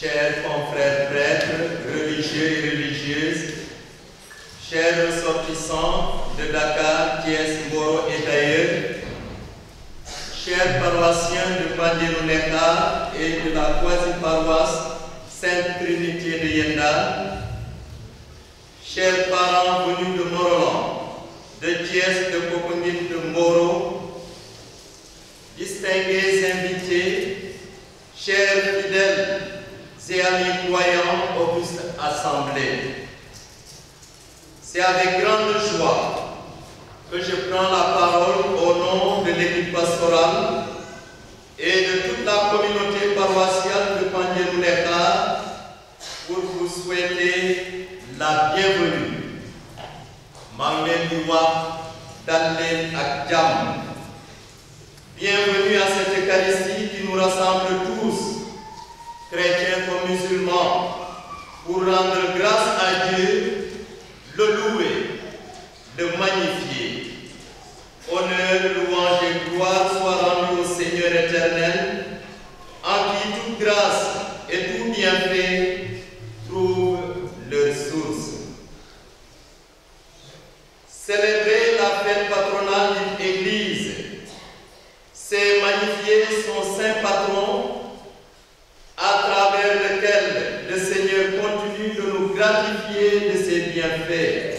chers confrères prêtres, religieux et religieuses, chers ressortissants de Dakar, Thiès, Mboro et d'ailleurs, chers paroissiens de Pandéroneka et de la quasi-paroisse Sainte Trinité de Yenda, chers parents venus de Morolan, de Thiès, de Poponine, de Mboro, distingués invités, chers fidèles et amis croyants, auguste assemblée. C'est avec grande joie que je prends la parole au nom de l'équipe pastorale et de toute la communauté paroissiale de Pandéroneka pour vous souhaiter la bienvenue. Manglen Diwa, Dallen ak Jam. Bienvenue à cette Eucharistie qui nous rassemble tous, chrétiens comme musulmans, pour rendre grâce à Dieu, le louer, le magnifier. Honneur, louange et gloire soient rendus au Seigneur éternel, en qui toute grâce et tout bienfait trouvent leur source. Célébrer la fête patronale d'une Église, c'est magnifier son saint patron, à travers lequel le Seigneur continue de nous gratifier de ses bienfaits.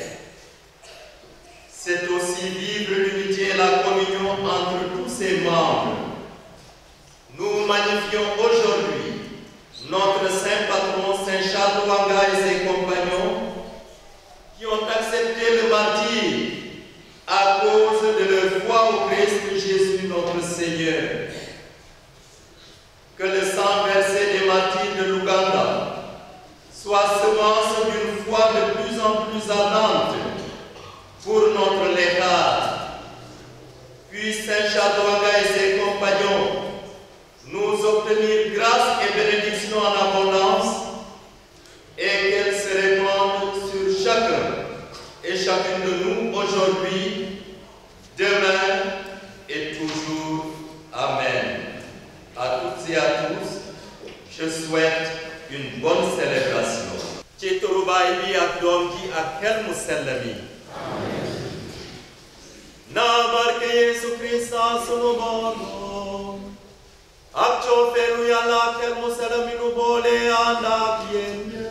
C'est aussi vivre l'unité et la communion entre tous ses membres. Nous magnifions aujourd'hui notre saint patron, Saint Charles Wanga et ses compagnons, accepté le martyre à cause de leur foi au Christ Jésus notre Seigneur. Que le sang versé des martyrs de l'Ouganda soit semence d'une foi de plus en plus ardente pour notre légat. Puisse Saint Chadouanga et ses compagnons nous obtenir grâce et bénédiction en abondance et qu'elles se répandent sur chacun et chacune de nous aujourd'hui, demain et toujours. Amen. À toutes et à tous, je souhaite une bonne célébration. Tchetoruba ibi akdomki akel musellami. Na barke Yesu Christa sunu bono. Akcho felu yalla akel musellami nu bole anda pienya.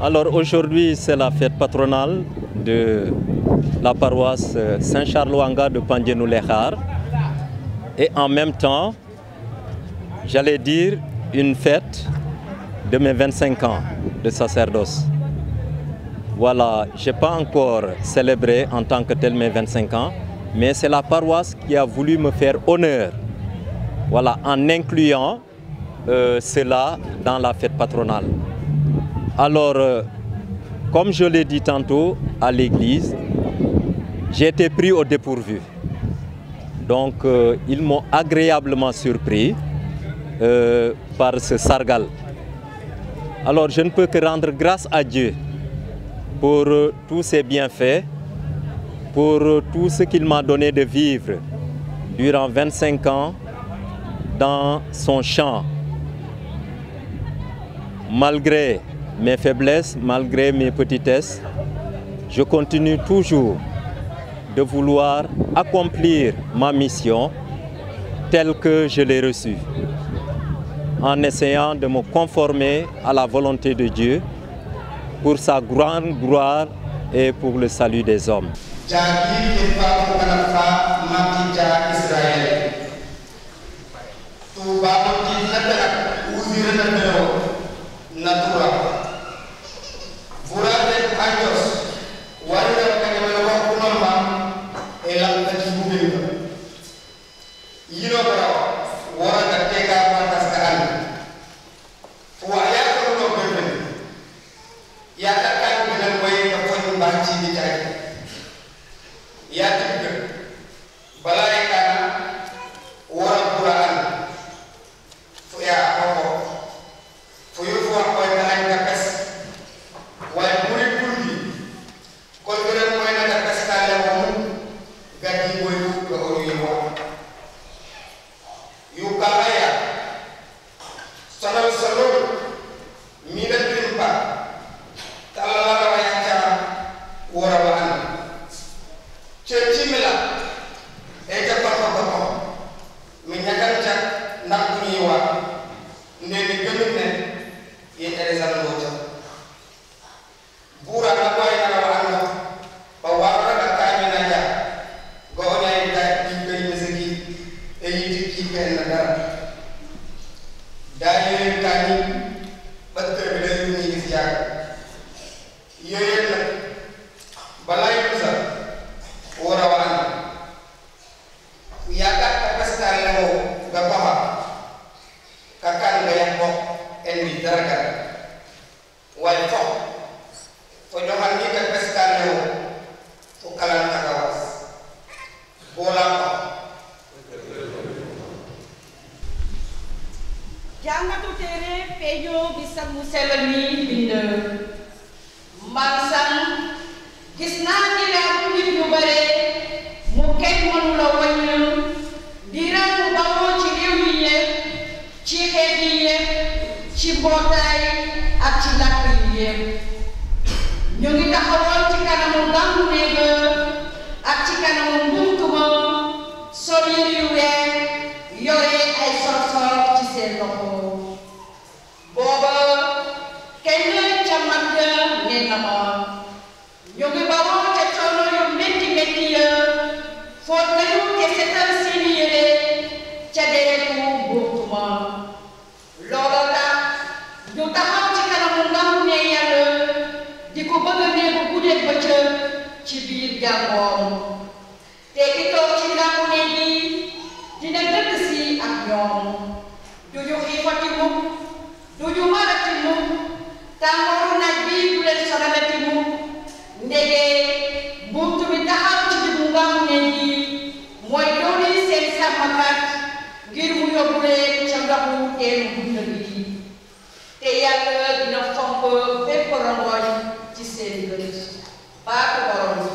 Alors aujourd'hui, c'est la fête patronale de la paroisse Saint-Charles-Ouanga de Pandienou-Lékhar et en même temps, j'allais dire une fête de mes 25 ans de sacerdoce. Voilà, je n'ai pas encore célébré en tant que tel mes 25 ans, mais c'est la paroisse qui a voulu me faire honneur, voilà, en incluant cela dans la fête patronale. Alors, comme je l'ai dit tantôt à l'église, j'ai été pris au dépourvu. Donc, ils m'ont agréablement surpris par ce sargal. Alors, je ne peux que rendre grâce à Dieu pour tous ses bienfaits, pour tout ce qu'il m'a donné de vivre durant 25 ans dans son champ. Malgré mes faiblesses, malgré mes petitesses, je continue toujours de vouloir accomplir ma mission telle que je l'ai reçue, en essayant de me conformer à la volonté de Dieu pour sa grande gloire et pour le salut des hommes. Lola bëccëg ci biir jàngoom te ki toog ci nangu ne bi dina dëkk si ak ñoom duñu xiifati mukk duñu marati mukk tàngooru naaj bi du leen sonalati mukk ndege bunt bi taxaw ci diggu ngaamu ne bi mooy dooli seen sàmmkat ngir mu yóbbu leen ca ndoxu teenu dund bi te yàlla dina fomp bépp rongoñ ci seen bët baatu borom bi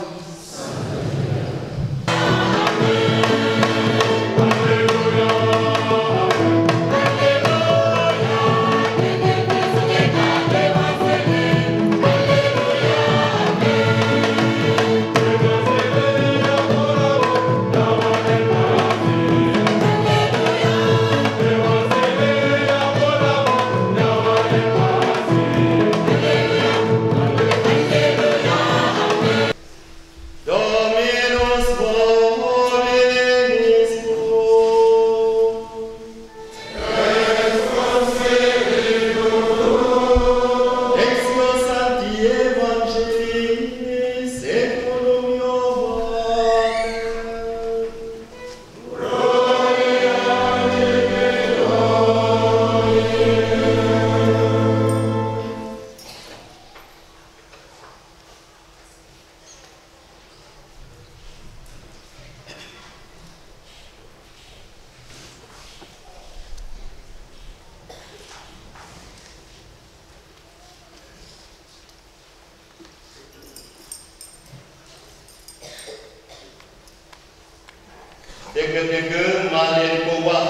dëgg-dëgg maa leen ko wax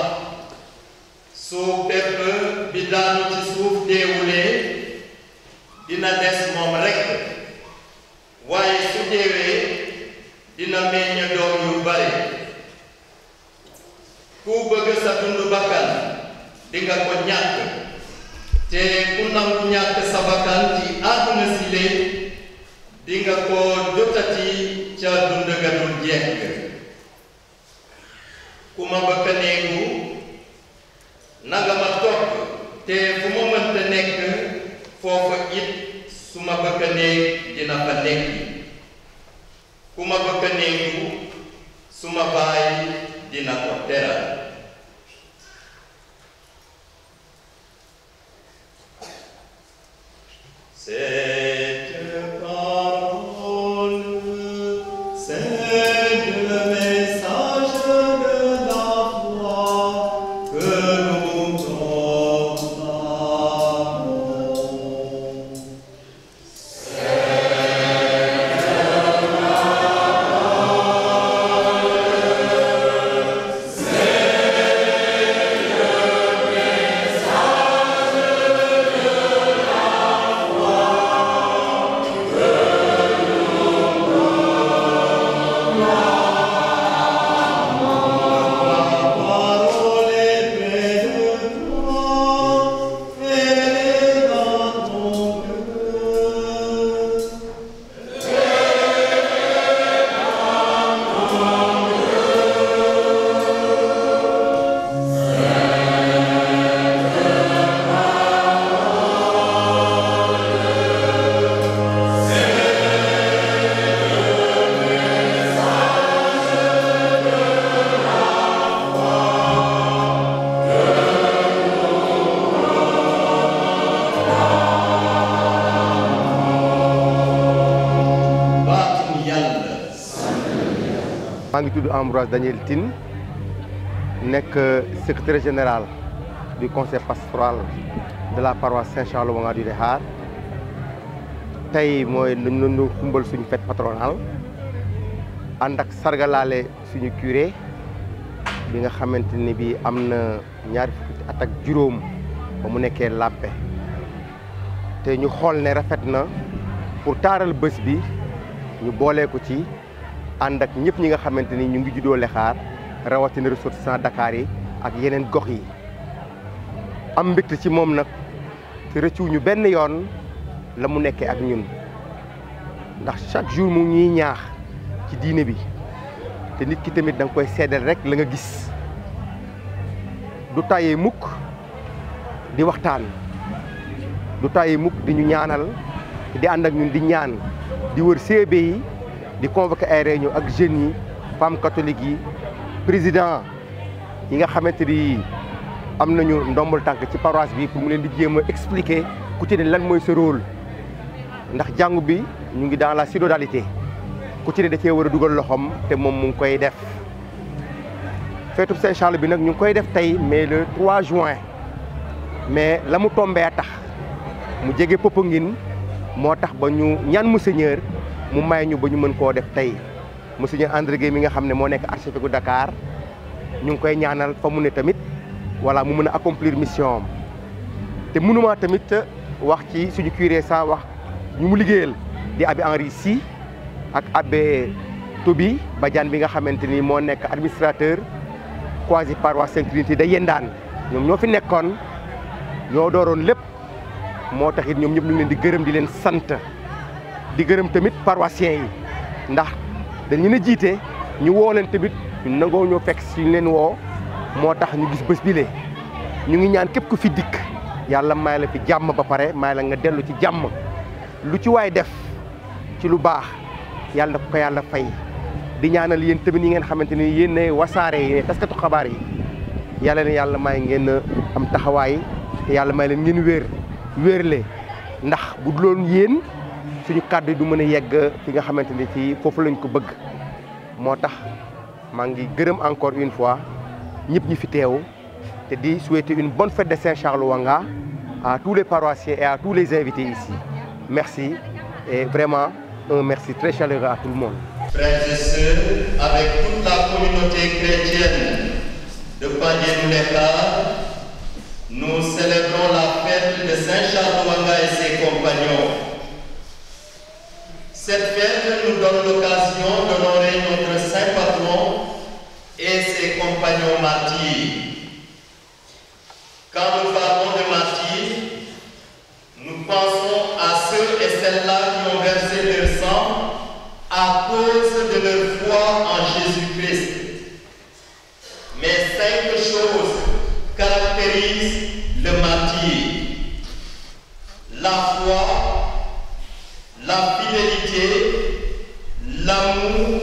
su pepp bi daanu ci suuf deewulee dina des moom rekk waaye su deewee dina meññ doom yu bare ku bëgg sa dundu bakkan dinga ko ñàkk te ku nangu ñàkk sa bakkan ci àdduna si lee dinga ko jotati ca dund ga dul jeex ku ma bëgg a néegu nanga ma topp te fu ma mënta nekk foofu it su ma bëgg a néeg dina fa nekk ku ma bëgg a néegu su ma baay dina ko teral maa ngi tudd Ambroise Daniel Tine nekk secrétaire général du conseil pastoral de la paroisse Saint-Charles Wanga du Lehar tey mooy nañu kumbal suñu fête patronale ànd ak sargalaale suñu curé bi nga xamante ni bi am na ñaari fukki at ak juróom ba mu nekkee làppe te ñu xool ne rafet na pour taaral bés bi ñu boolee ko ci ànd ak ñëpp ñi nga xamante ni ñu ngi juddoo Lexaar rawatina ressortissants Dakar yi ak yeneen gox yi am mbégte ci moom nag te rëccuwuñu benn yoon la mu nekkee ak ñun ndax chaque jour mu ñuy ñaax ci diine bi te nit ki tamit da nga koy seedeel rek la nga gis du tàyyee mukk di waxtaan du tàyyee mukk di ñu ñaanal di ànd ak ñun di ñaan di wër CEB yi di convoquer ay réunion ak jeunes yi femmes catholiques yi président yi nga xamante ni am nañu ndombal tànk ci paroisse bi pour mu leen di jéem a expliquer ku ci ne lan mooy sa rôle ndax jàngu bi ñu ngi dans la synodalité ku ci ne da cee war a dugal loxoom te moom mu ngi koy def feetu Saint-Charles bi nag ñu ngi koy def tey mais le 3 juin mais la mu tombee tax mu jege Popenguine moo tax ba ñu ñaan monseigneur mu may ñu ba ñu mën koo def tey monseigneur André Guèye mi nga xam ne moo nekk archevêque bu Dakar ñu ngi koy ñaanal fa mu ne tamit voilà mu mën a accomplir mission am te mënuma tamit wax ci suñu curé sa wax ñu mu liggéeyal di abbé Henri Sy ak abbé Toby Badiane bi nga xamante ni moo nekk administrateur quasi paroisse Sainte Trinité da Yendaan ñoom ñoo fi nekkoon ñoo dooroon lépp moo taxit ñoom ñëpp ñu ngi leen di gërëm di leen sant di gërëm tamit paroissiens yi ndax dañu ne jiite ñu woo leen tamit ñu nangoo ñoo fekk si ñu leen woo moo tax ñu gis bés bile ñu ngi ñaan képp ku fi dikk yàlla may la fi jàmm ba pare may la nga dellu ci jàmm lu ci waay def ci lu baax yàlla na ko yàlla fay di ñaanal yéen tamit yi ngeen xamante ni yéen ne wasaare yi taskatu xabaar yi yàlla ne yàlla may ngeen am taxawaay te yàlla may leen ngeen wéerle ndax bu duloon yéen suñu kàddu du mën a yegg fi nga xamante ni ci foofu lañ ko bëgg moo tax maa ngi gërëm encore une fois ñëpp ñi fi teew te di souhaiter une bonne fête de Saint-Charles Wanga à tous les paroissiens et à tous les invités ici. Merci et vraiment un merci très chaleureux à tout le monde. Frères et sœurs, avec toute la communauté chrétienne de Pandje-Noulékhare, nous célébrons la fête de Saint-Charles Wanga et ses compagnons. Cette fête nous donne l'occasion d'honorer notre saint patron et ses compagnons martyrs. Quand nous parlons de martyrs, nous pensons à ceux et celles-là qui ont versé leur sang à cause de leur foi en Jésus-Christ. Mais 5 choses caractérisent le martyr: la foi, la fidélité, l'amour,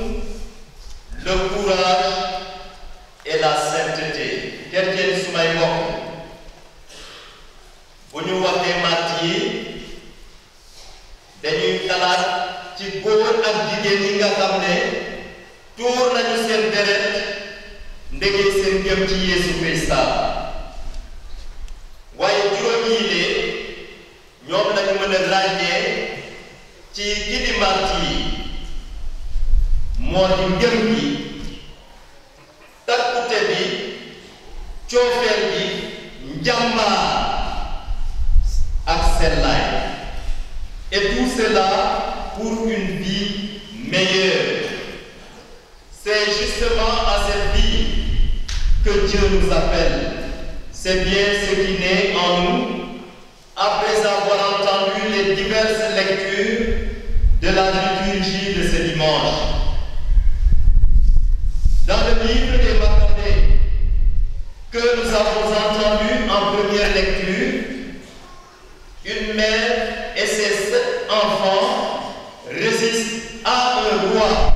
le courage et la sainteté. Chrétien sumay mbokk bu ñu waxee martyr dañuy xalaat ci góor ak jigéen yi nga xam ne tuur nañu seen deret ndegee seen jëm ci Yeesu Krista waaye juróom yi lee ñoom lañu mën a ràññee ci ki di martyr moo di ngëm gi, takkute bi, coofeel gi, njàmbaar ak sellaay. Et tout cela pour une vie meilleure. C'est justement à cette vie que Dieu nous appelle. C'est bien ce qui naît en nous après avoir entendu les diverses lectures de la liturgie de ce dimanche. Dans le livre des Maccabées que nous avons entendu en première lecture, une mère et ses 7 enfants résistent à un roi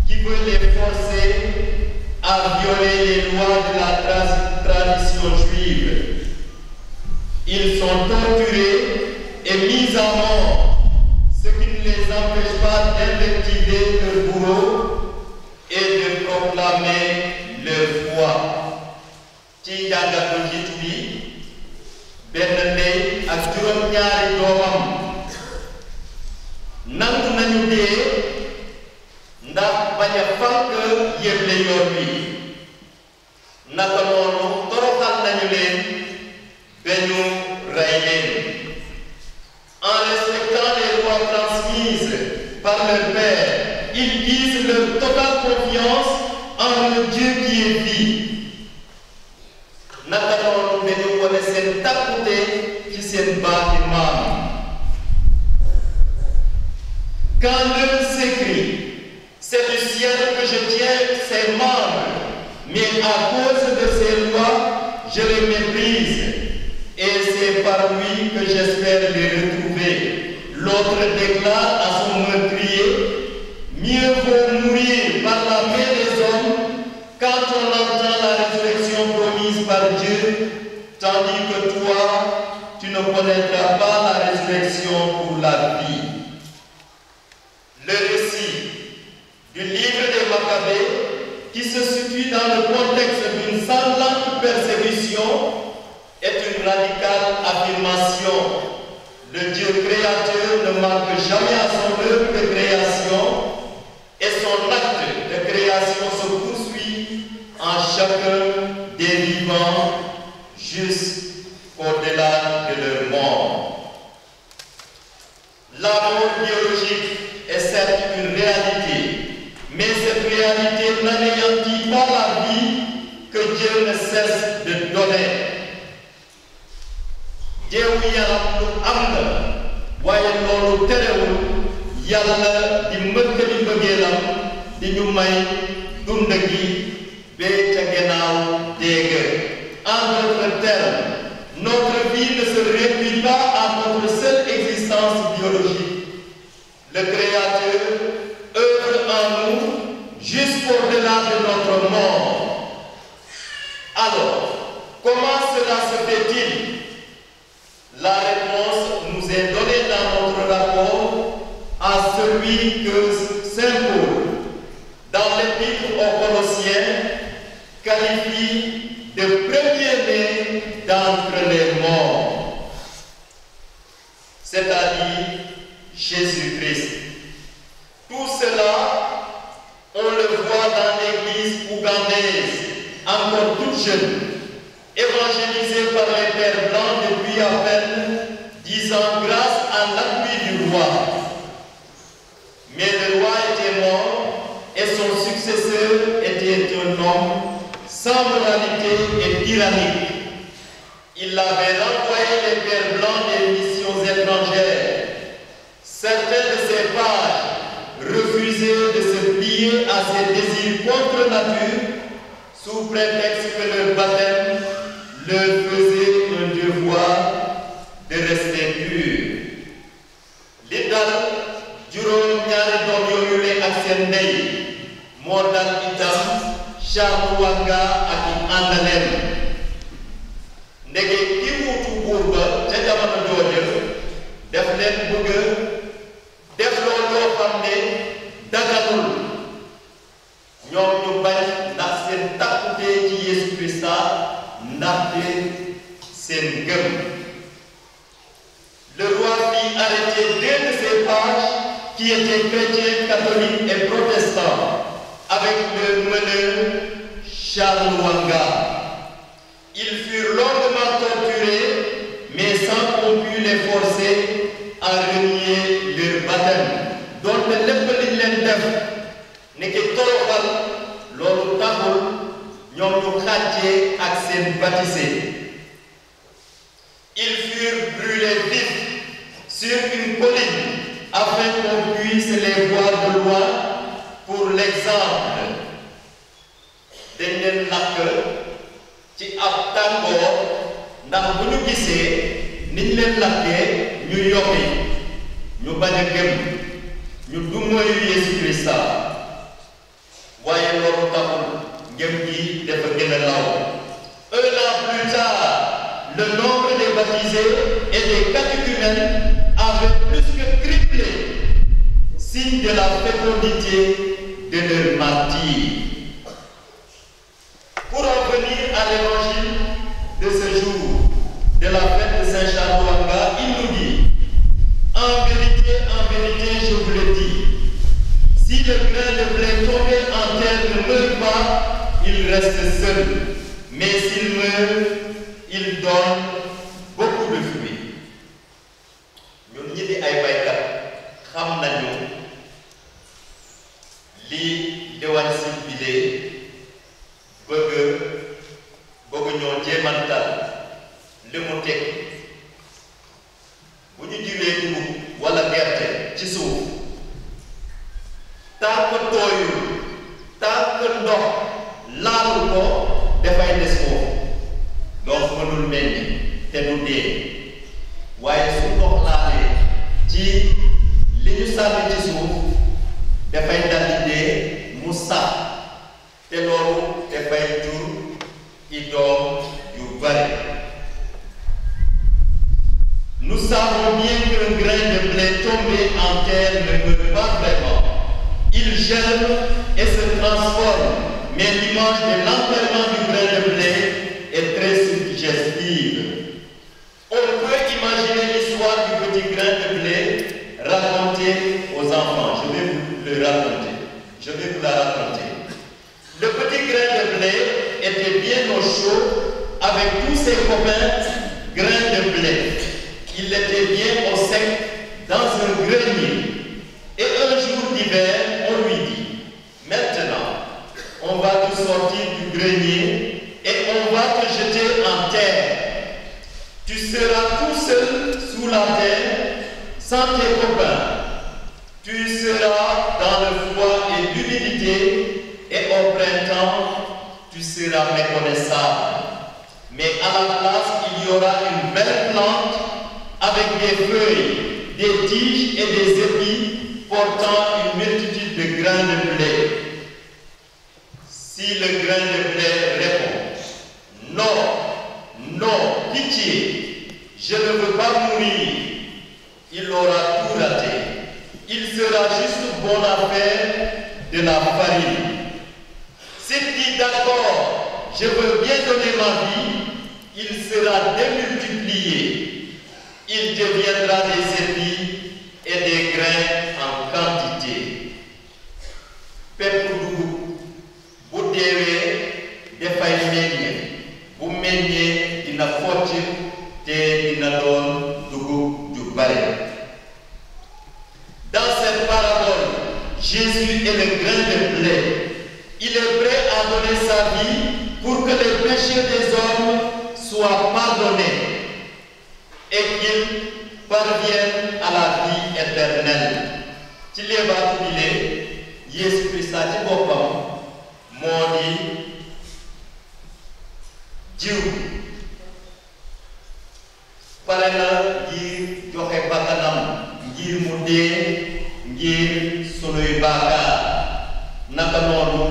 qui veut les forcer à violer les lois de la tradition juive. Ils sont torturés et mis à mort, ce qui ne les empêche pas d'invectiver leur bourreau et de proclamer leur foi. ci jàngatu njiitu bi benn ndey ak juróom-ñaari doomam nangu nañu dee ndax bañ a fànk yëgle yoon wi naka noonu toroxal nañu leen ba ñu rey leen. En respectant les lois transmises par leur père, ils disent leur totale confiance en le Dieu qui est vie. naka noonu dañu wane seen takkute ci seen baati maam. Quand l'un s'écrie, c'est du ciel que je tiens ses membres, mais à cause de ses lois, je les méprise, et c'est par lui que j'espère les retrouver. L'autre déclare à son meurtrier, mieux vaut mourir par la main des hommes quand on entend la résurrection promise par Dieu, tandis que toi, tu ne connaîtras pas la résurrection pour la vie. Le récit du livre des Maccabées, qui se situe dans le contexte d'une sanglante persécution, est une radicale affirmation. Le Dieu créateur ne manque jamais à son œuvre de création et son acte de création se poursuit en chacun des vivants jusqu'au-delà de leur mort. La mort biologique est certes une réalité, mais cette réalité n'anéantit pas la vie que Dieu ne cesse de donner. Deewu yaram lu am la waaye loolu terewul Yàlla di mëkkali mbëggeelam di ñu may dund gi ba ca gannaaw dee. En d'autres termes, notre vie ne se réduit pas à notre seule existence biologique. Le Créateur œuvre en nous jusqu'au-delà de notre mort. Alors, comment cela se fait-il? La réponse nous est donnée dans notre rapport à celui que Saint Paul, dans l'Épître aux Colossiens, qualifie de premier-né d'entre les morts, c'est-à-dire Jésus-Christ. Tout cela, on le voit dans l'église ougandaise, encore toute jeune, évangélisée par les pères blancs depuis à peine 10 ans grâce à l'appui du roi. Mais le roi était mort et son successeur était un homme sans moralité et tyrannique. Il avait renvoyé les pères blancs des missions étrangères. Certains de ses pages refusaient de se plier à ses désirs contre nature sous prétexte que leur baptême leur faisait un devoir de rester pur. Li dal juróom-ñaari doom yooyu le ak seen ndey moo dal itam Charles Wanga ak i àndaleen. Ndege ki wuutu buur ba ca jamono jooja def leen bëgg def loo xam ne daganul. Ñoom ñu bañ ndax seen takkute ci Yesu Krista ndaxte seen gëm. Le roi fit arrêter 2 de ses pages qui étaient chrétiens, catholiques et protestants avec le meneur Charles Wanga. Ils furent longuement torturés, mais sans qu'on pût les forcer à renier leur baptême. Donc lépp li leen def ne ki toroxal loolu taxul ñoom ñu xàccee ak seen baptisé. Ils furent brûlés vifs sur une colline afin qu'on puisse les voir de loin pour l'exemple. Dañ leen lakk ci ab tàngoor ndax bu ñu gisee niñ leen lakkee ñu yokki ñu bañ a gëm ñu dummoyu Yesu Krista. Waaye loolu taxul ngëm gi dafa gën a law. Un an plus tard, le nombre des baptisés et des catéchumènes avait plus que triplé, signe de la fécondité de leur martyre. Pour en venir à l'évangile de ce jour, de la fête de Saint Charles Wanga, il nous dit: en vérité, je vous le dis, si le grain de blé tombé en terre ne meurt pas, il reste seul. Mais s'il meurt, il donne beaucoup de fruits. Ñun ñi di ay baykat xam nañu li Dewan Sil bi de bëgg ñoo jéemantal li mu teg bu ñu jiwee dugub wala gerte ci suuf tant que tooyul tant que ndox laalu ko dafay des foofu donc mënul meññ te du dee waaye su ndox laalee ci et se transforme, mais l'image de l'enterrement du grain de blé est très suggestive. On peut imaginer l'histoire du petit grain de blé racontée aux enfants. Je vais vous le raconter. Je vais vous la raconter. Le petit grain de blé était bien au chaud avec tous ses copains grains de blé. Il était bien au sec dans un grenier. Et un jour d'hiver, on lui dit, maintenant, on va te sortir du grenier et on va te jeter en terre. Tu seras tout seul sous la terre, sans tes copains. Tu seras dans le froid et l'humidité, et au printemps, tu seras méconnaissable. Mais à la place, il y aura une belle plante avec des feuilles, des tiges et des épis portant une multitude de grains de blé. Si le grain de blé répond, non, non, pitié, je ne veux pas mourir, il aura tout raté. Il sera juste bon à faire de la farine. S'il dit d'accord, je veux bien donner ma vie, il sera démultiplié. Il deviendra des épis et des grains en quantité. Peuple dugub, bu deewee dafay meññe, bu meññee dina focc te dina doon dugub ju bare. Dans cette parabole, Jésus est le grain de blé. Il est prêt à donner sa vie pour que les péchés des hommes soient pardonnés et qu'ils parviennent à la vie éternelle. Ci leebaatu bi lee Yeesu Krista ci boppam moo di jiw pare na ngir joxe bakkanam ngir mu dee ngir sunuy baakaar naka noonu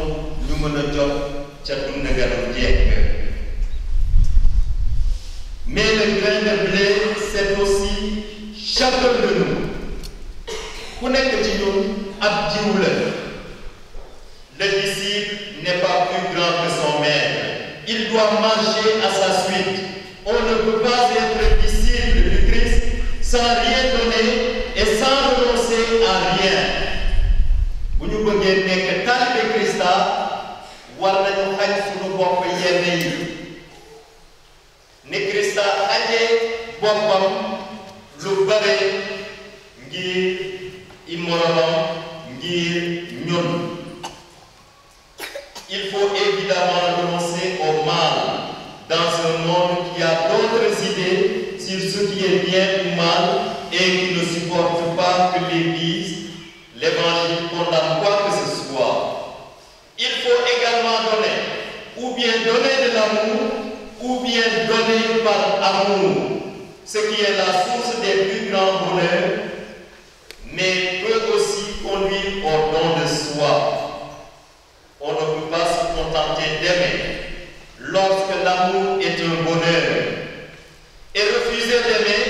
ñu mën a jot ca dundagalu jekk. Mais le grain de blé, c'est aussi chacun de nous. Ku nekk ci ñun ab jiw la. Le disciple n'est pas plus grand que son maître. Il doit marcher à sa suite. On ne peut pas être disciple du Christ sans rien donner et sans renoncer à rien. Bu ñu bëggee nekk taalibe Krista war nañu xañ suñu bopp yenn yi. Ni Krista xañee boppam lu bare ngir immolalam ngir ñun. Il faut évidemment renoncer au mal dans un monde qui a d'autres idées sur ce qui est bien ou mal et qui ne supporte pas que l'Église, l'Évangile condamne quoi que ce soit. Il faut également donner, ou bien donner de l'amour, ou bien donner par amour, ce qui est la source des plus grands bonheurs, mais peut aussi conduire au don de soi. On ne peut pas se contenter d'aimer lorsque l'amour est un bonheur et refuser d'aimer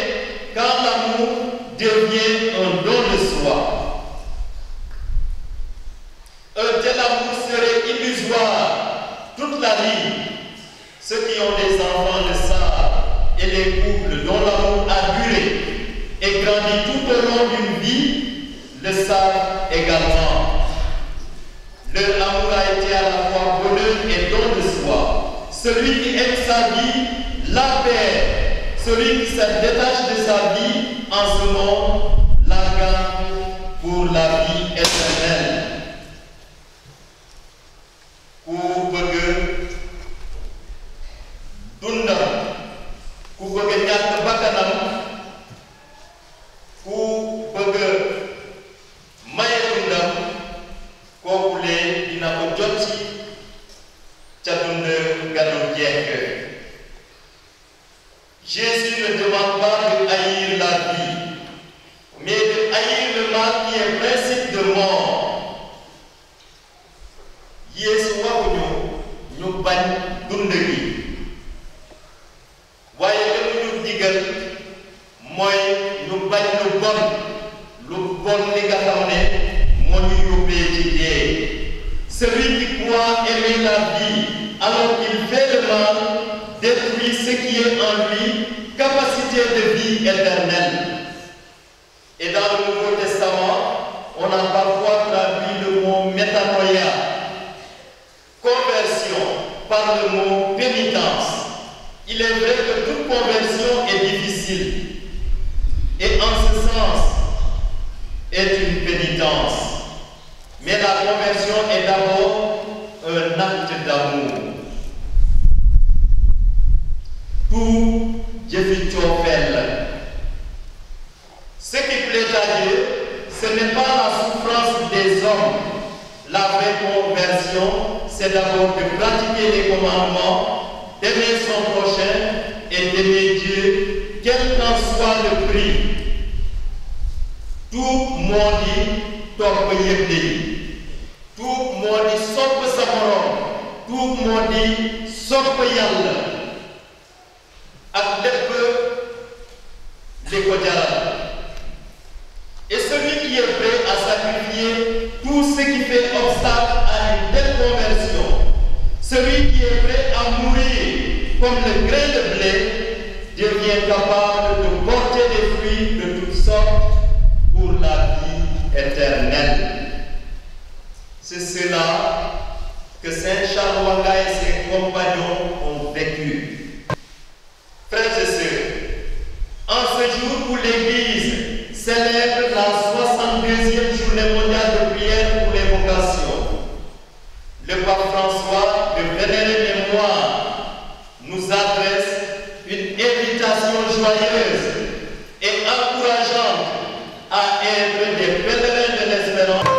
quand l'amour devient un don de soi. Un tel amour serait illusoire toute la vie. Ceux qui ont des enfants le savent et les couples dont l'amour a duré et grandi tout au long d'une vie le savent également. Leur amour a été à la fois bonheur et don de soi. Celui qui aime sa vie la perd. Celui qui se détache de sa vie en ce monde la gagne pour la vie éternelle. Ku bëgg dundam, ku bëgg ñàkk bakkanam, ku bëgg maye dundam, kooku lee dina ko jot ci ca dund ganu jekk. Jésus ne demande pas de haïr la vie, mais de haïr le mal qui est principe de mort. Yeesu waxuñu ñu bañ dund gi, waaye li mu ñu digal mooy ñu bañ lu bon li nga xam ne moo ñu yóbbee ci dee. croit aimer la vie alors qu'il fait le mal, détruit ce qui est en lui, capacité de vie éternelle. Et dans le Nouveau Testament, on a parfois traduit le mot métanoïa, conversion, par le mot pénitence. Il est vrai que toute conversion est difficile, et en ce sens est une pénitence. Mais la conversion est d'abord un acte d'amour. Tout Jefitofel. Ce qui plaît à Dieu, ce n'est pas la souffrance des hommes. La vraie conversion, c'est d'abord de pratiquer les commandements, d'aimer son prochain et d'aimer Dieu, quel qu'en soit le prix. Tout monde dit top yebli. Tout monde dit sop samaron. Tout monde dit sop yalla. Ak lepp li ko jaral. Et celui qui est prêt à sacrifier tout ce qui fait obstacle à une telle conversion, celui qui est prêt à mourir comme le grain de blé, devient capable de porter des fruits de toutes sortes pour la vie éternelle. C'est cela que Saint Charles Wanga et ses compagnons ont vécu. Frères et sœurs, en ce jour où l'Église célèbre la 62e journée mondiale de prière pour les vocations, le pape François, de vénérée mémoire, nous adresse une invitation joyeuse et encourageante à être des pèlerins de l'espérance.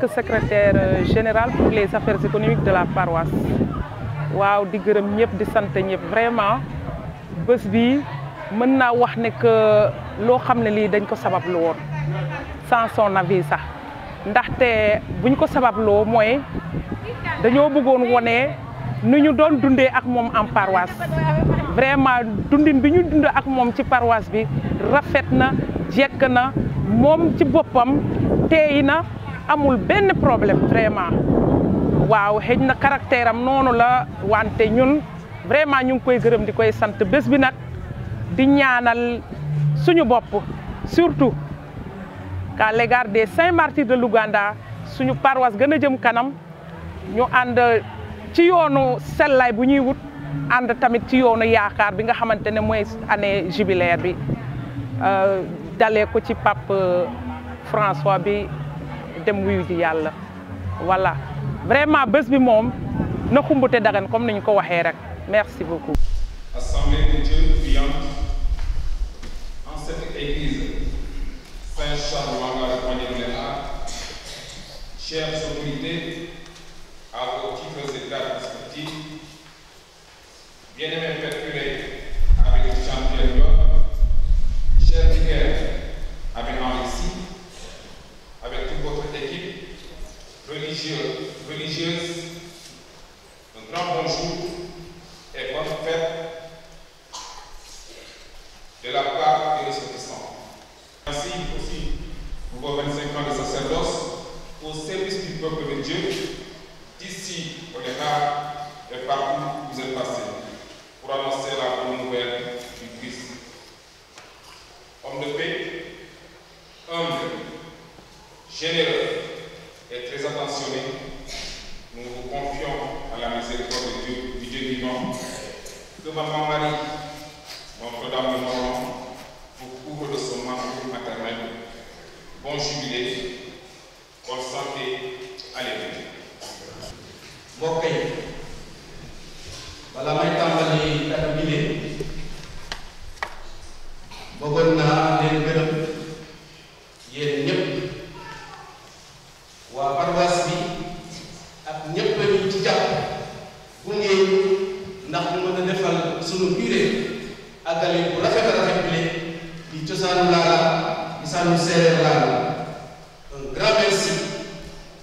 que secrétaire général pour les affaires économiques de la paroisse waaw di gërëm ñëpp di sant ñëpp vraiment bés bi mën naa wax ne que loo xam ne lii dañ ko sabablu woon sans son avis sax ndaxte buñ ko sababloo mooy dañoo bëggoon wone nu ñu doon dundee ak moom en paroisse vraiment dundin bi ñu dund ak moom ci paroisse bi rafet na jekk na moom ci boppam teey na amul benn problème vraiment waaw xëj na caractère am noonu la wante ñun vraiment ñu ngi koy gërëm di koy sant bés bi nag di ñaanal suñu bopp surtout qu'à l'égard des Saints Martyrs de l'Ouganda suñu paroisse gën a jëm kanam ñu ànd ci yoonu sellaay bu ñuy wut ànd tamit ci yoonu yaakaar bi nga xamante ne mooy année jubilaire bi dalee ko ci pape François bi dem wuyu ji yàlla voilà vraiment bés bi moom na xumbute dagan comme ni ñu ko waxee rek merci beaucoup. Assemblée de Dieu brillante en cette église Saint-Charles-Wanga de Poigny-Léhar, chères autorités à vos titres et grades respectifs, bien-aimés pères curés avec Jean-Pierre Diop, chers vicaires avec Henri Sy, avec toute votre équipe, religieuse, un grand bonjour et bonne fête de la part de ressortissants. Merci aussi pour vos 25 ans de sacerdoce au service du peuple de Dieu, d'ici au Léhar et partout où vous êtes passés, pour annoncer la bonne nouvelle du Christ. Homme de paix, humble, généreux et très attentionné, nous vous confions à la miséricorde de Dieu, du Dieu vivant, que Maman Marie, Notre-Dame de Moran, vous couvre de son manteau maternel. Bon jubilé, bonne santé, alléluia. mbokk yi bala may tàmbali kàddu gi leen bëggoon naa leen gërëm yéen ñëpp waa paroisse bi ak ñëpp ñu ci jàpp bu ngeen ndax ñu mën a defal sunu curé àggale bu rafet a rafet bi di cosaanu Laala di saanu séeréer Laala un grand merci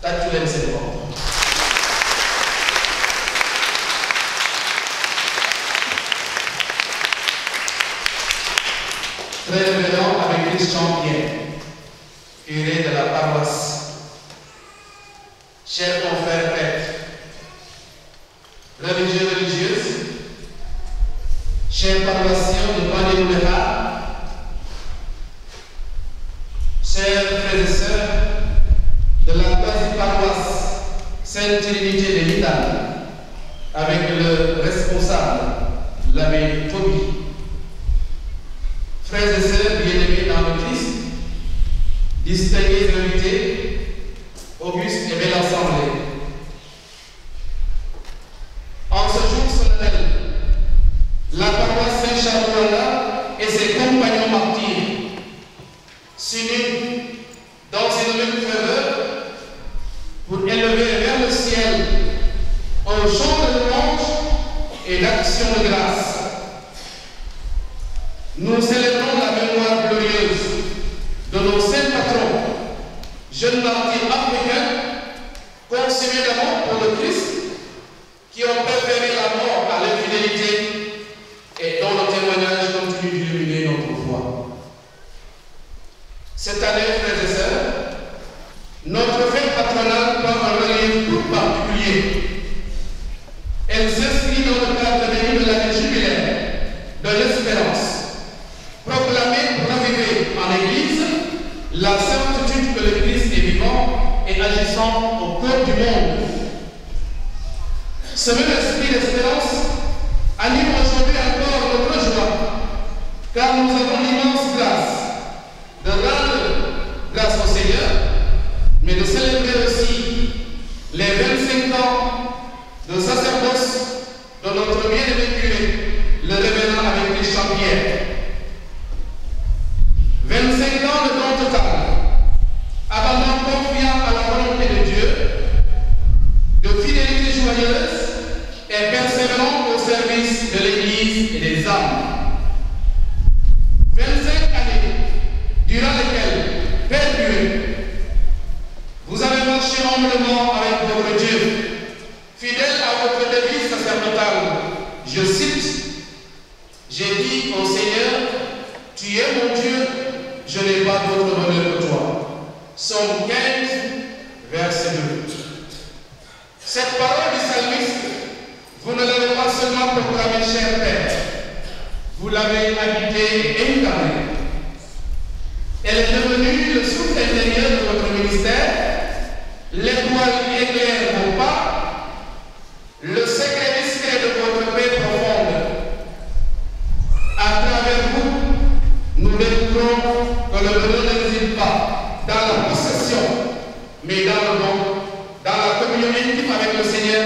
tàccu leen seen bopp. Très révérend avec Christian Pierre, curé de la paroisse, chers confrères prêtres, religieux, religieuses, chers paroissiens de Poigny-Léhar, chers frères et sœurs de la quasi-paroisse Sainte-Trinité de l'Italie, avec le responsable, l'abbé Toby. Frères et sœurs bien-aimés dans le Christ, distingués invités, auguste et belle assemblée. En ce jour solennel, la paroisse Saint-Charles-Wanga et ses compagnons martyrs s'unissent dans une même ferveur pour élever vers le ciel un chant de louange et d'action de grâce. Nous célébrons la mémoire glorieuse de nos saints patrons, jeunes martyrs africains, consumés d'amour pour le Christ, qui ont préféré la mort à l'infidélité et dont le témoignage continue d'illuminer notre foi. Cette année, frères et sœurs, notre fête patronale prend un relief tout particulier. Elle s'inscrit dans le cadre béni de l'année jubilaire de l'espérance, proclamée pour raviver en Église la certitude que le Christ est vivant et agissant au cœur du monde. Ce même esprit d'espérance anime aujourd'hui encore notre joie, car nous avons l'immense grâce de rendre grâce au Seigneur, mais de célébrer aussi les 25 ans de sacerdoce de notre bien-aimé curé, le révérend avec Christian Pierre. 25 ans de don total, abandon confiant à la volonté de Dieu. de l'Église et des âmes. 25 années durant lesquelles, perdurées, vous avez marché humblement avec votre Dieu, fidèle à votre devise sacerdotale. Je cite, « J'ai dit au Seigneur, tu es mon Dieu, je n'ai pas d'autre bonheur que toi. » Psaume 15, verset 2. Cette parole du psalmiste, vous ne l'avez pas seulement proclamée, cher Père, vous l'avez habitée et incarnée. Elle est devenue le souffle intérieur de votre ministère, l'étoile éclaire vos pas, le secret discret de votre paix profonde. À travers vous, nous découvrons que le bonheur ne réside pas dans la possession, mais dans le don, dans la communion intime avec le Seigneur,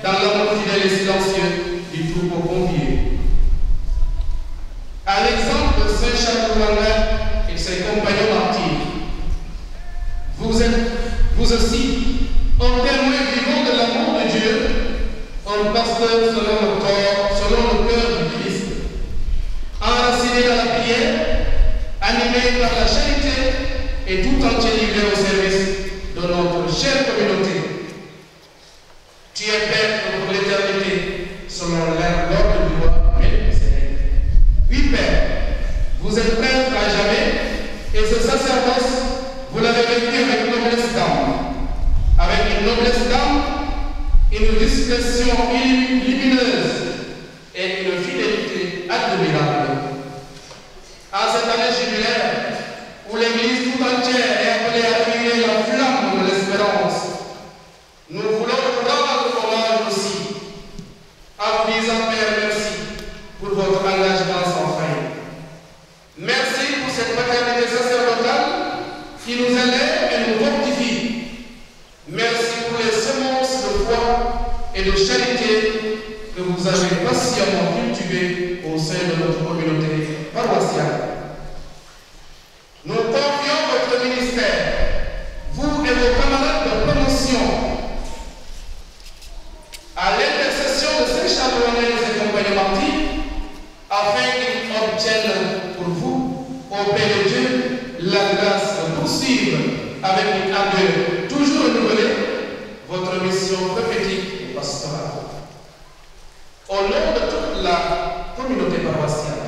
dans l'amour fidèle et silencieux du troupeau convié. À l'exemple de Saint Charles Wanga et ses compagnons martyrs, vous êtes, vous aussi, un témoin vivant de l'amour de Dieu, un pasteur selon le corps, selon le cœur du Christ, enraciné dans la prière, animé par la charité et tout entier livré au service de notre chère communauté. Tu es Père pour l'éternité, selon l'ordre du roi Melchizedek. Oui, Père, vous êtes prêtre à jamais, et ce sacerdoce, vous l'avez vécu avec noblesse d'âme. Avec une noblesse d'âme, une discrétion lumineuse et une fidélité admirable. En cette année jubilaire, où l'Église tout entière est appelée à brûler la flamme de l'espérance, nous voulons rendre hommage aussi, en vous disant, Père, merci pour votre engagement sans fin. Merci pour cette paternité sacerdotale qui nous élève et nous fortifie. Merci pour les semences de foi et de charité que vous avez patiemment cultivées au sein de notre communauté paroissiale. Nous confions votre ministère, vous et vos camarades de promotion, à l'intercession de Saint Charles Wanga et ses compagnons martyrs, afin qu'ils obtiennent pour vous, au Père de Dieu, la grâce de poursuivre avec une ardeur toujours renouvelée votre mission prophétique et pastorale. Au nom de toute la communauté paroissiale,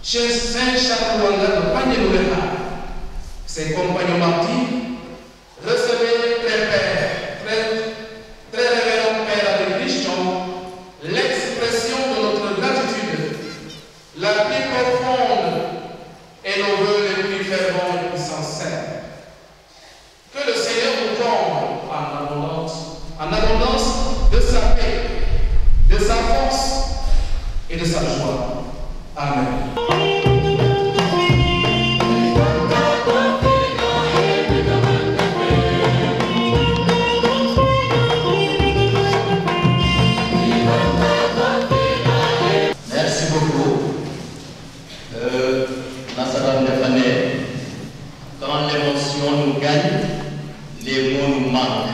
chez Saint Charles Wanga de Pagné-Nouléa, ses compagnons martyrs, recevez très révérend Père Abbé Christian, l'expression de notre gratitude, la plus profonde et nos vœux les plus fervents et plus sincères. Que le Seigneur vous comble en abondance de sa paix, de sa force et de sa joie. Amen. Quand l'émotion nous gagne, les mots nous manquent.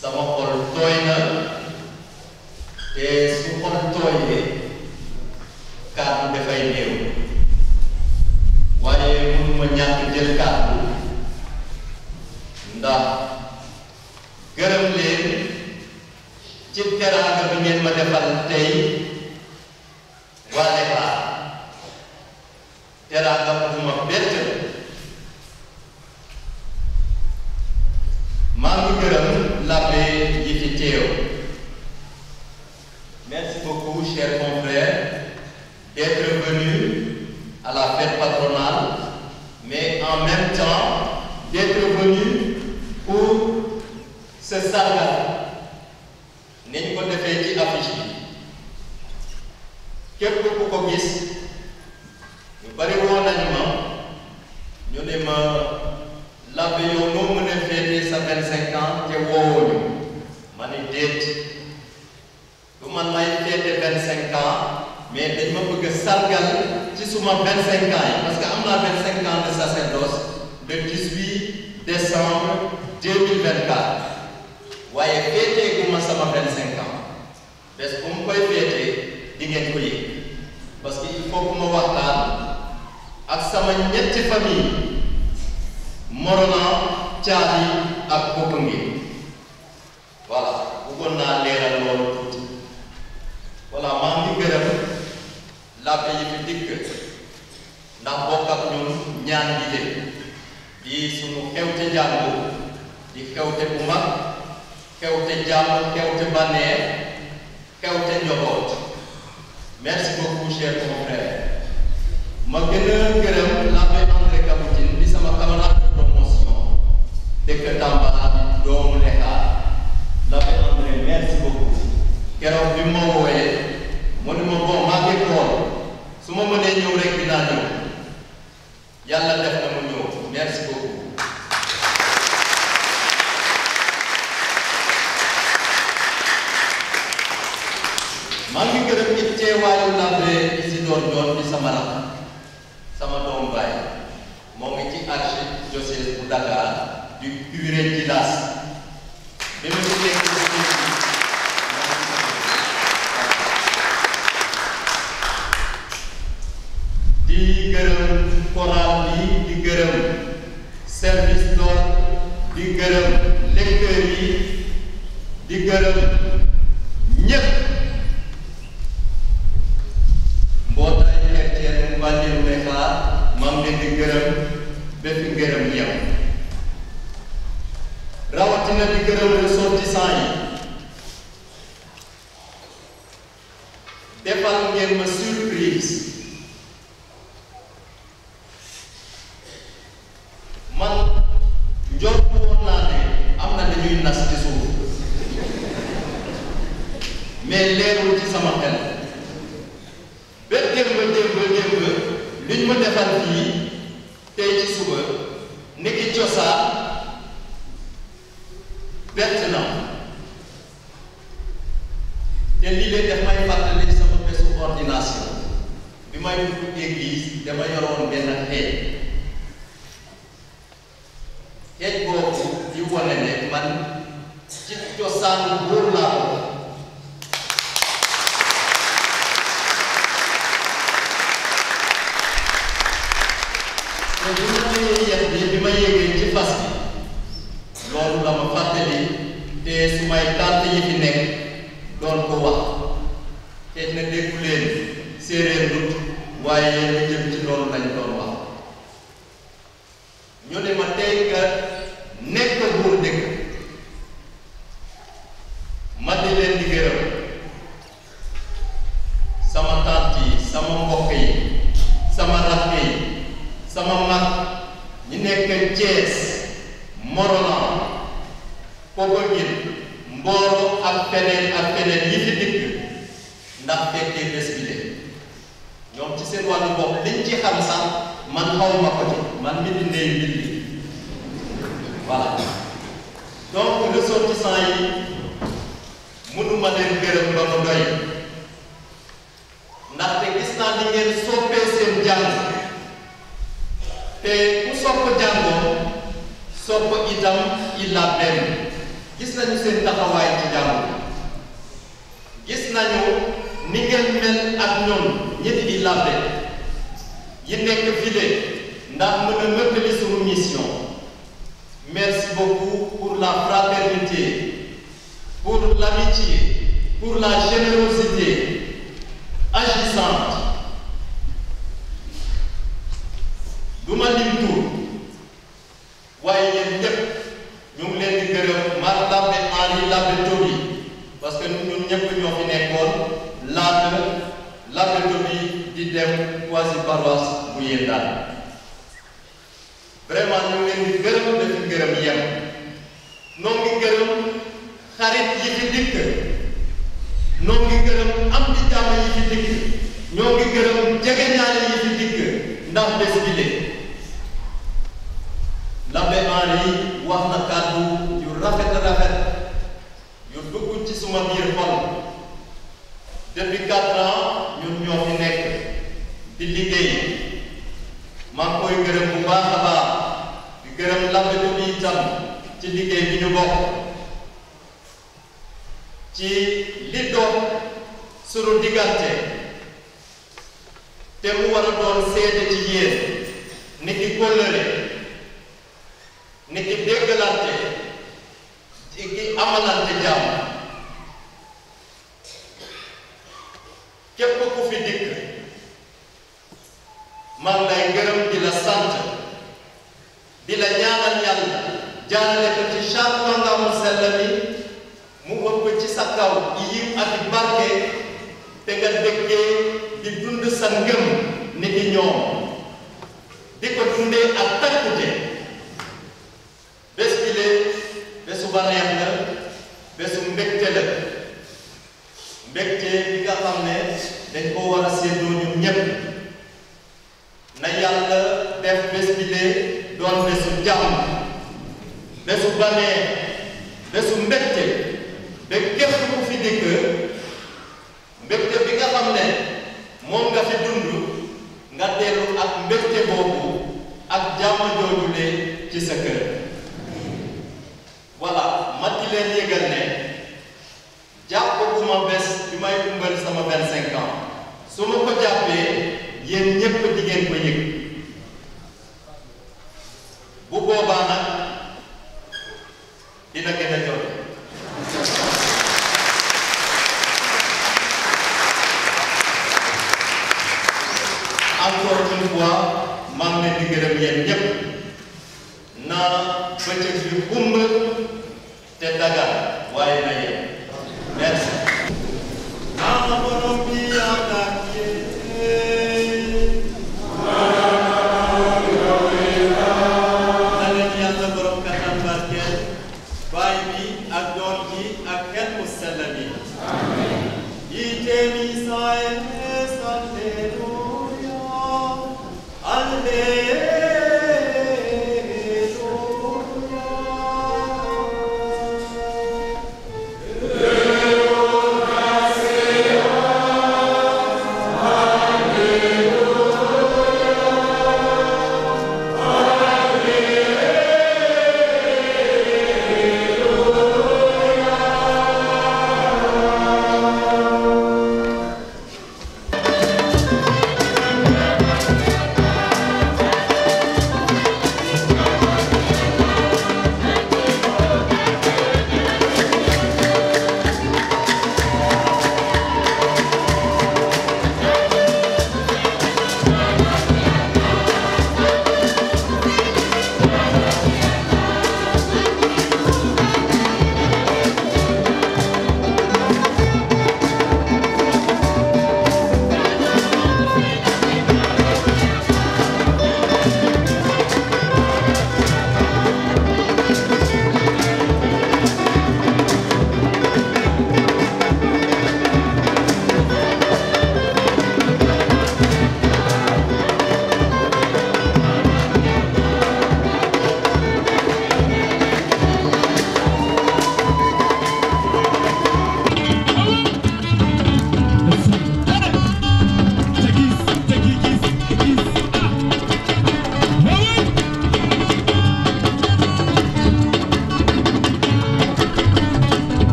Sama xol tooy na te su xol tooyee kàddu dafay néew waaye mënuma ñàkk jël kàddu ndax gërëm leen ci teraanga bi ngeen ma defal tey wale baa teraanga bu ma bett maa ngi gërëm l'abbé yi fi teew. Merci beaucoup, chers confrères, d'être venus à la fête patronale, mais en même temps d'être venus pour se sargal. Nañ ko defee ci affiche bi képp ku ko gis ñu bari woon nañu ma ñu ne ma l'abbé yow noo mën a féete sa 25 ans te woowuñu ma ne déet du man may féete 25 ans mais dañ ma bëgg a sargal ci suma 25 ans yi parce que am naa 25 ans de sacerdoce le 18 décembre 2024 waaye féetee gu ma sama 25 ngeen ko yëg parce que il faut que ma waxtaan ak sama ñetti famille Morona Thiali ak Popenguine voilà bëggoon naa leeral loolu tuuti voilà maa ngi gërëm l'abbé yi fi dikk ndax bokk ak ñun ñaan bi de di sunu xewte jàngu di xewte bu mag xewte jàmm xewte bànneex xewte njaboot merci beaucoup cher confrère ma gën a gërëm l'abbé André Kapoutine di sama camarade de promotion dëkk Tamba doomu Lekar l'abbé André merci beaucoup keroog bi ma wooyee mu ne ma bon maa ngi xool su ma mënee ñëw rek dinaa ñëw yàlla def na mu ñëw merci beaucoup. maa ngi gërëm it teewaayu l'abbé Isidore Dione di sama rakk sama doom baay moo ngi ci archidiocèse bu Dakar du curé Djilas bi mu nekk di gërëm chorale bi di gërëm service d'ordre di gërëm lecteurs yi di gërëm ñëpp mbootaay chrétien mu Bandienu Lekar maa ngi leen di gërëm bépp ngërëm yem rawatina di gërëm ressortissants yi defal ngeen ma surprise man njort woon naa ne am na dañuy nas ci suuf mais leerul ci sama xel ba démb liñ ma defal fii tey ci suba niki cosaan bett na te lii leen def may fàttali sama bésu ordination bi may dugg église dama yoroon benn xeej boobu di wane ne man ci cosaanu góor laa ko bi ma yéegee ci fas bi loolu la ma fàttali te su may tànt yi fi nekk doon ko wax te na déggu leen séeréer dut waaye yéen ñu jëm ci loolu lañ doon wax ñu ne ma tey nga nekk buur dëkk ma di leen di gërëm sama tànt yi sama mbokk yi sama rakk yi sama mag ñi nekk Thiès Morona Popenguine Mboro ak feneen yi fi dikk ndax fekkee bés bi de ñoom ci seen wàllu bopp liñ ci xam sax man xaw ma ko ci man mi di ndey mbir li voilà donc ressortissants yi mënuma leen gërëm ba mu doy ndaxte gis naa ni ngeen soppee seen jàng te ku sopp jàngoo sopp itam illa benn gis nañu seen taxawaay ci jàng gis nañu ni ngeen mel ak ñoom ñetti illa benn yi nekk file ndax mën a mëttali sunu mission merci beaucoup pour la fraternité pour l'amitié pour la générosité agissante du ma lim tur waaye yéen ñëpp ñu ngi leen di gërëm mar l'abbé Henri l'abbé Toby parce que ñun ñëpp ñoo fi nekkoon laata l'abbé Toby di dem quasi paroisse bu Yendal vraiment ñu ngi leen di gërëm dafi gërëm yem noo ngi gërëm xarit yi fi dikk noo ngi gërëm am di jàmm yi fi dikk ñoo ngi gërëm jegeñaale yi fi dikk ndax bés bi de l'abbé Henri wax na kàddu yu rafet yu dugg ci suma biir xol depuis 4 ans ñun ñoo fi nekk di liggéey maa ngi koy gërëm bu baax a baax di gërëm l'abbé Toby itam ci liggéey bi ñu bokk ci li doon sunu diggante te mu war a doon seede ci yéen ni ki kóllëre ni ki déggalante ni ki amalante jàmm képp ku fi dikk maa ngi lay gërëm di la sant di la ñaanal yàlla jaarale ko ci charte nga mu sell mi mu ëpp ci sa kaw yiw ak barke te nga dëkkee di dund sa ngëm ni ki ñoom di ko dundee ak takkute bés bi lee bésu baneex la bésu mbégte la mbégte bi nga xam ne dañ ko war a séddoo ñun ñépp na yàlla def bés bi lee doon bésu jàmm bésu baneex bésu mbégte ba képp ku fi dikk mbégte bi nga xam ne moom nga fi dund nga dellu ak mbégte boobu ak jàmm joojule ci sa kër voilà ma di leen yëgal ne jàpp bu ma bés bi may umbal sama 25 ans su ma ko jàppee yéen ñépp di ngeen ko yëg bu boobaa nag dina gën a jot encore une fois maa ngi leen di gërëm yéen ñépp na bëccëg bi umb te dagal waaye na yéen merci. Ama borom bi yàlla na leen yàlla borom kattan barkeel baay bi ak doom ji ak xel mu sell bi yitteemi saay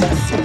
Yes.